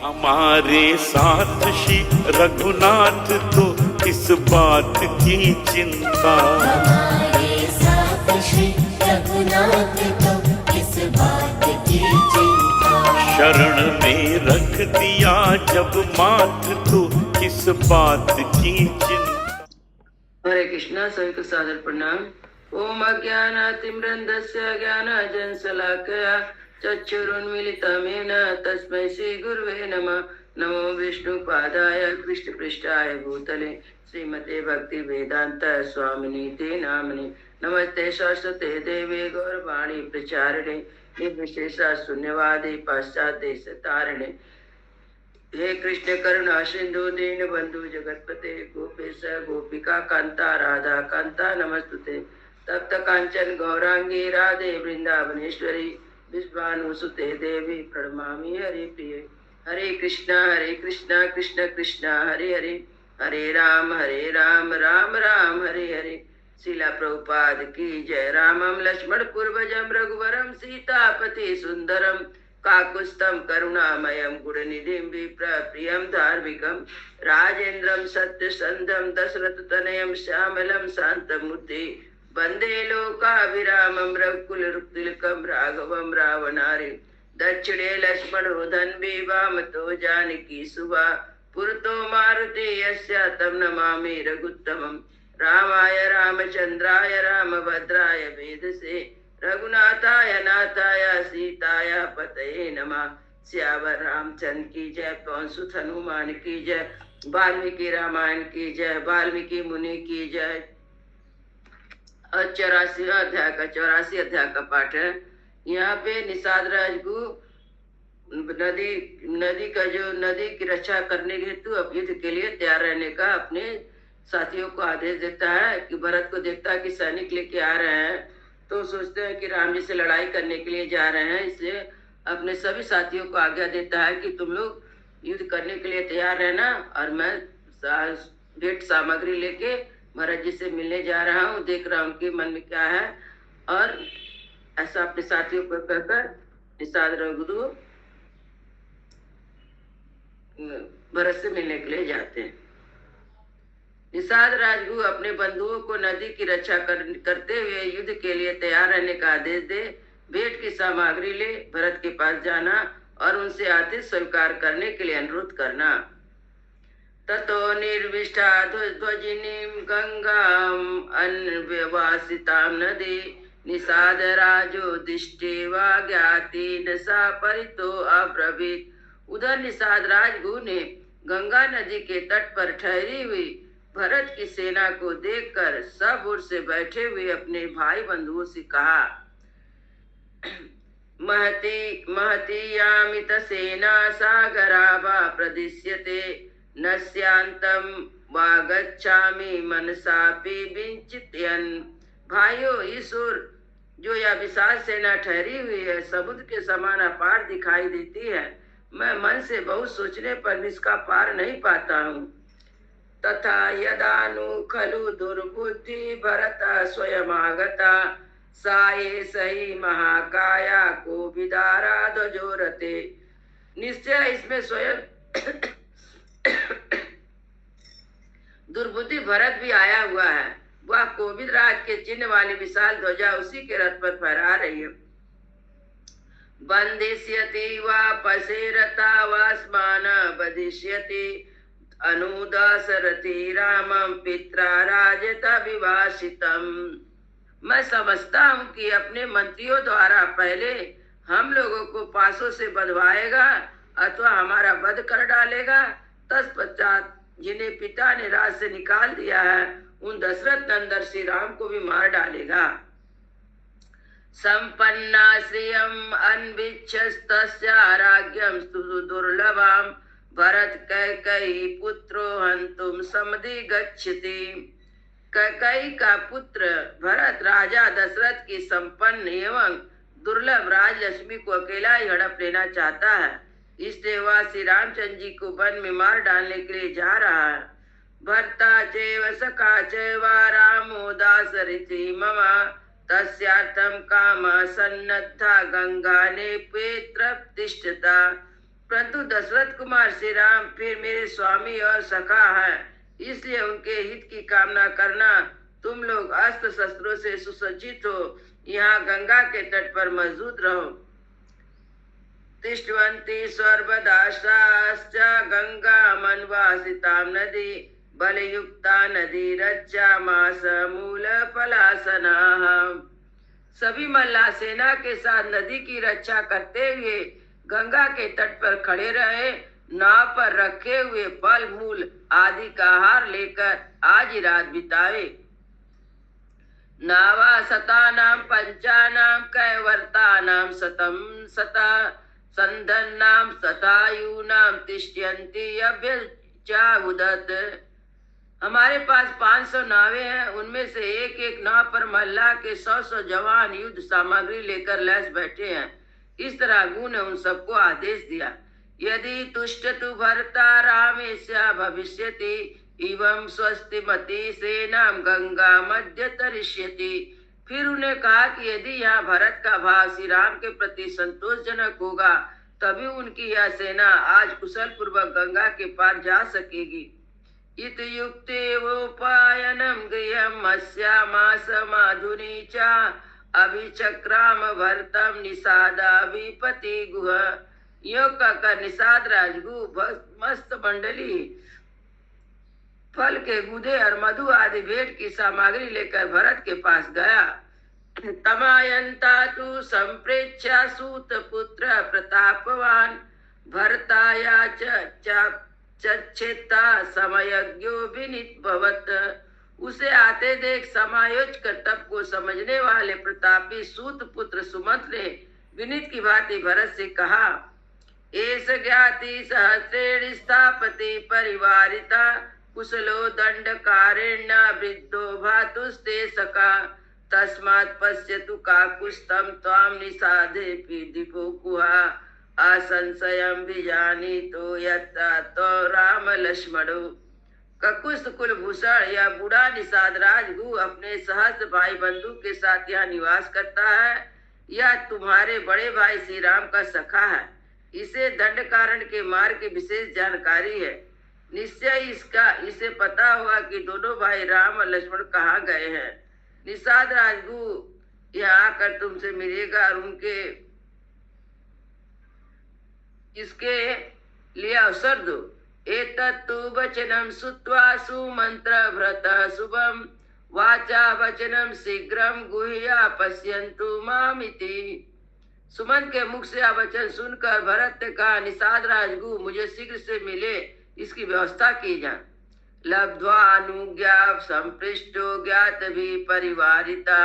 हमारे साथ श्री रघुनाथ तो किस बात की चिंता, हमारे साथ श्री रघुनाथ तो किस बात की चिंता। शरण में रख दिया जब माथ तो किस बात की चिंता। हरे कृष्णा। सभी को सादर प्रणाम। ओम अज्ञानातिम्रन्धस्य ज्ञानाञ्जनशलाकया चक्षुरुन्मीलितमेन तस्मै श्री गुरुवे नमः। नमो विष्णुपादाय कृष्णपृष्ठाय भूतले श्रीमते भक्ति वेदांत स्वामिनीते नामने। नमस्ते सरस्वते देवे गौरवाणी प्रचारिणे निर्विशेषा शून्यवादी पाश्चात्य तारिणे। हे कृष्ण करुणा सिंधु दीन बंधु जगतपते गोपेश गोपिका कांता राधा कांता नमस्तुते। तप्त कांचन गौरांगी राधे वृंदावनेश्वरी विश्वानुसुते देवी प्रणमामि हरि प्रिय। हरे कृष्णा कृष्ण कृष्ण हरे हरे, हरे राम राम राम हरे हरे। शिला प्रभुपाद की जय। रामम लक्ष्मण पूर्वजम रघुवरम सीतापति सुंदरम काकुस्तम करुणामयम गुणनिधिं विप्रियं धार्मिकं राजेन्द्रं सत्यसंधं दशरथतनयं श्यामलं शान्तमूर्ति वन्दे लोकाभिरामं रघुकुलतिलकं राघवं रावणारि। दक्षिणे लक्ष्मणो धन्वी वामतो जानकी सुवा पुरतो मारुति यस्य तं नमामि रघुत्तमं। रामाय रामचन्द्राय रामभद्राय वेदसे रघुनाथाय नाथाय सीताय पतये नमः। सियावर रामचंद्र की जय, पवन सुत हनुमान की जय, वाल्मीकि रामायण की जय, वाल्मीकि मुनि की जय। 84 अध्याय का पाठ है। यहाँ पे निषाद राजगु नदी की रक्षा करने हेतु अब युद्ध के लिए तैयार रहने का अपने साथियों को आदेश देता है कि भरत को देखता है कि सैनिक लेके आ रहे हैं तो सोचते हैं कि राम जी से लड़ाई करने के लिए जा रहे हैं, इसलिए अपने सभी साथियों को आज्ञा देता है कि तुम लोग युद्ध करने के लिए तैयार रहना और मैं भेंट सामग्री लेके भरत जी से मिलने जा रहा हूँ, देख रहा हूँ उनके मन में क्या है। और ऐसा अपने साथियों को कहकर निषाद रघुदू भरत से मिलने के लिए जाते हैं। निषाद राजगु अपने बंधुओं को नदी की रक्षा करते हुए युद्ध के लिए तैयार रहने का आदेश दे भेंट की सामग्री ले भरत के पास जाना और उनसे आतिथ्य स्वीकार करने के लिए अनुरोध करना। ततो निर्विष्टा ध्वजिनीं गंगाम अन्व्यवासितां नदी निषाद राजो दिष्टेवा ज्ञाति नसा परितो अब्रवीत। उधर निषाद राजगु ने गंगा नदी के तट पर ठहरी हुई भरत की सेना को देखकर सब ओर से बैठे हुए अपने भाई बंधुओं से कहा, महतीयामित सेना सागरावा प्रदिश्यते नस्यांतम वागच्छामि मनसापि विंचित्यन्। भाइयों, इस ओर जो यह विशाल सेना ठहरी हुई है समुद्र के समान अपार दिखाई देती है। मैं मन से बहुत सोचने पर इसका पार नहीं पाता हूँ। तथा यदानु खलु दुर्बुद्धि भरत स्वयमागता साये सही महाकाया को विदारा ध्वजोरते। निश्चय इसमें स्वयं दुर्बुद्धि भरत भी आया हुआ है। वह कोविद राज के चिन्ह वाली विशाल ध्वजा उसी के रथ पर फहरा रही है। बंदिष्यति वा पसेरता वास्मान बदिष्यति अनुदासरति रामं पित्रा राजता विवासितम। मैं समझता हूँ कि अपने मंत्रियों द्वारा पहले हम लोगों को पासों से बंधवाएगा अथवा हमारा वध कर डालेगा। तत्पश्चात जिन्हें पिता ने राज से निकाल दिया है उन दशरथ नंदन श्री राम को भी मार डालेगा। संपन्ना श्रियम अन्विच्छस्तस्या राज्ञं दुर्लभम भरत कैकेयी पुत्रो हन्तुम समधि गच्छति। कैकेयी का पुत्र भरत राजा दशरथ की संपन्न एवं दुर्लभ राजलक्ष्मी को अकेला ही हड़प लेना चाहता है, इसलिए वह श्री रामचंद्र जी को वन में मार डालने के लिए जा रहा है। भर्ता चैव सखा चैव रामो दासरिति मम तस्यार्थं काम सन्नद्धा गंगा ने पेत्र तिष्ठता। परंतु दशरथ कुमार श्री राम फिर मेरे स्वामी और सखा हैं, इसलिए उनके हित की कामना करना। तुम लोग अस्त्र शस्त्रों से सुसज्जित हो, यहाँ गंगा के तट पर मौजूद रहो। तिष्ठन्ति सर्वदाश्च गंगा मनवासितां नदी बलयुक्ता नदी रज्जा मास मूल फलासनाः। सभी मल्लाह सेना के साथ नदी की रक्षा करते हुए गंगा के तट पर खड़े रहे, नाव पर रखे हुए फल मूल आदि का आहार लेकर आज ही रात बितावे। नावा सतानां पंचानां कैवर्तानां शतं शता संधन्नां शतायूनां तिष्ठन्ति अभ्यचाउदत्। हमारे पास 500 नावें हैं, उनमें से एक एक नाव पर मल्लाह के 100 जवान युद्ध सामग्री लेकर लैस बैठे हैं। इस तरह गुरु ने उन सबको आदेश दिया, यदि तुष्टतु भरता रामेस्या भविष्यति एवं स्वस्तिमती सेनां गंगा मध्य तरिष्यति। फिर उन्हें कहा कि यदि यहाँ भरत का भाव श्री राम के प्रति संतोषजनक होगा, तभी उनकी यह सेना आज कुशल पूर्वक गंगा के पार जा सकेगी। इत युक्तेवोपायनं गृहम् अस्यामासमाधुनी च अभिचक्राम भरतम निषादाभिपति गुह। योग कहकर निषाद राजगु मस्त मंडली फल के गुदे और मधु आदि भेंट की सामग्री लेकर भरत के पास गया। तमायंता तु संप्रेक्षा सूत पुत्र प्रतापवान भरताया चेता समयज्ञो विनित भवत। उसे आते देख समायोज कर्तव्य को समझने वाले प्रतापी सूत पुत्र सुमंत ने विनित की भांति भरत से कहा, एस ज्ञाति सहस्रेण स्थापति परिवारिता कुशलो दंडकारेण वृद्धो भातुस्ते सका तस्मात् पश्यतु काकुस्तम त्वां निषादे दीपो कुहा असंशयं विजानीतो यत्रा तो राम लक्ष्मणो। ककुस्त कुलभूषण या बूढ़ा निषाद राजगु अपने सहस्त्र भाई बंधु के साथ यहाँ निवास करता है। यह तुम्हारे बड़े भाई श्री राम का सखा है। इसे दंड कारण के मार्ग की विशेष जानकारी है। निश्चय इसे पता होगा कि दोनों भाई राम और लक्ष्मण कहाँ गए हैं। निषाद राजगु यहाँ आकर तुमसे मिलेगा और उनके इसके लिए अवसर दो। एतत्तु वचनं श्रुत्वा सुमंत्र भ्रत शुभम वाचा वचनं शीघ्रम गुह्या पश्यन्तु मामिति। सुमंत के मुख से वचन सुनकर भरत ने कहा, निषाद राजगु मुझे शीघ्र से मिले, इसकी व्यवस्था की जाए। लब्ध्वा अनुज्ञा संपृष्टो ज्ञात भी परिवारिता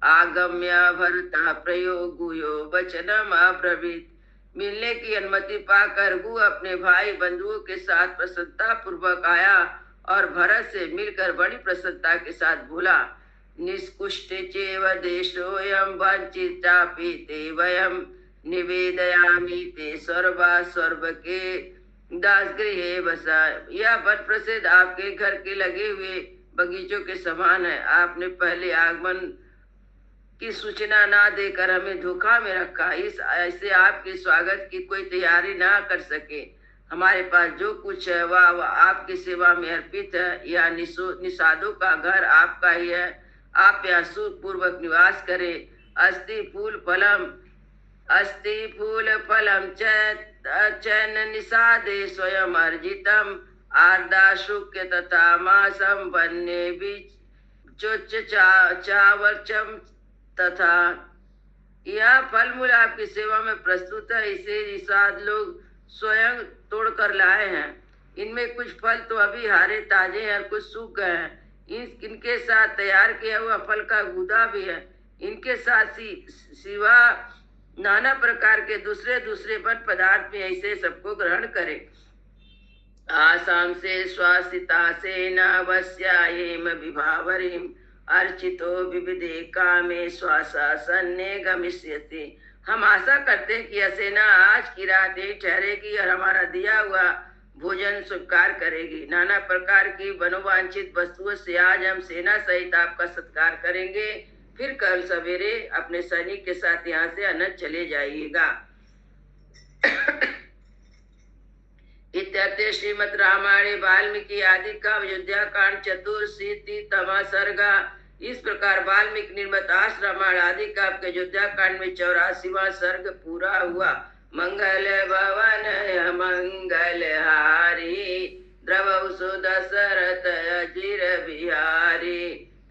आगम्य भरता प्रयोगुयो वचनम अब्रवीत। मिलने की अनुमति पाकर गु अपने भाई बंधुओं के साथ प्रसन्नता पूर्वक आया और भरत से मिलकर बड़ी प्रसन्नता के साथ बोला, निष्कुष्ट चेव देशोऽयं वंचितापि ते वयं निवेदयामि ते सर्वा स्वर्ग के दासगृहे बसा। यह वन प्रसिद्ध आपके घर के लगे हुए बगीचों के समान है। आपने पहले आगमन की सूचना ना देकर हमें धोखा में रखा। इस ऐसे आपके स्वागत की कोई तैयारी ना कर सके। हमारे पास जो कुछ है वह आपकी सेवा में अर्पित है। यह निषादों का घर आपका ही है। आप यहाँ सुख पूर्वक निवास करें। अस्ति फूल फलम चैन निषादे स्वयं अर्जितम आर्दा शुक्य तथा मासम वन्य बीच चावर्चम तथा। यह फल मूल आपकी सेवा में प्रस्तुत है। इसे निषाद लोग स्वयं तोड़ कर लाए हैं। इनमें कुछ फल तो अभी हरे ताजे हैं और कुछ सूख गए हैं। इनके साथ तैयार किया हुआ फल का गुदा भी है। इनके साथ सिवा नाना प्रकार के दूसरे वन पदार्थ भी ऐसे सबको ग्रहण करें। आसाम से स्वासिता सेनावस्यायेम विभावरीम अर्चितो विविधे कामे श्वासासन्ने गमिष्यति। हम आशा करते हैं कि यह सेना आज की रात यही ठहरेगी और हमारा दिया हुआ भोजन स्वीकार करेगी। नाना प्रकार की मनोवांछित वस्तुओं से आज हम सेना सहित आपका सत्कार करेंगे। फिर कल सवेरे अपने सैनिक के साथ यहाँ से अनंत चले जाइएगा। जय श्रीमद रामायण वाल्मीकि आदि का अयोध्या कांड चतुर्शीतितमा सर्ग। इस प्रकार वाल्मीकि निर्मित रामायण आदि का अयोध्या कांड में 84वां सर्ग पूरा हुआ। मंगल भवन मंगल हारी द्रवौ सुदशरथ अजिर बिहारी।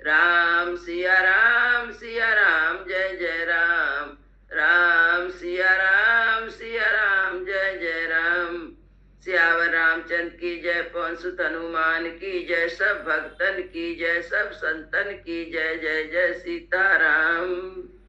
राम सिया राम जय जय राम। राम सिया राम जय जय राम। सियावर रामचंद्र की जय, पवन सुत हनुमान की जय, सब भक्तन की जय, सब संतन की जय। जय जय सीताराम।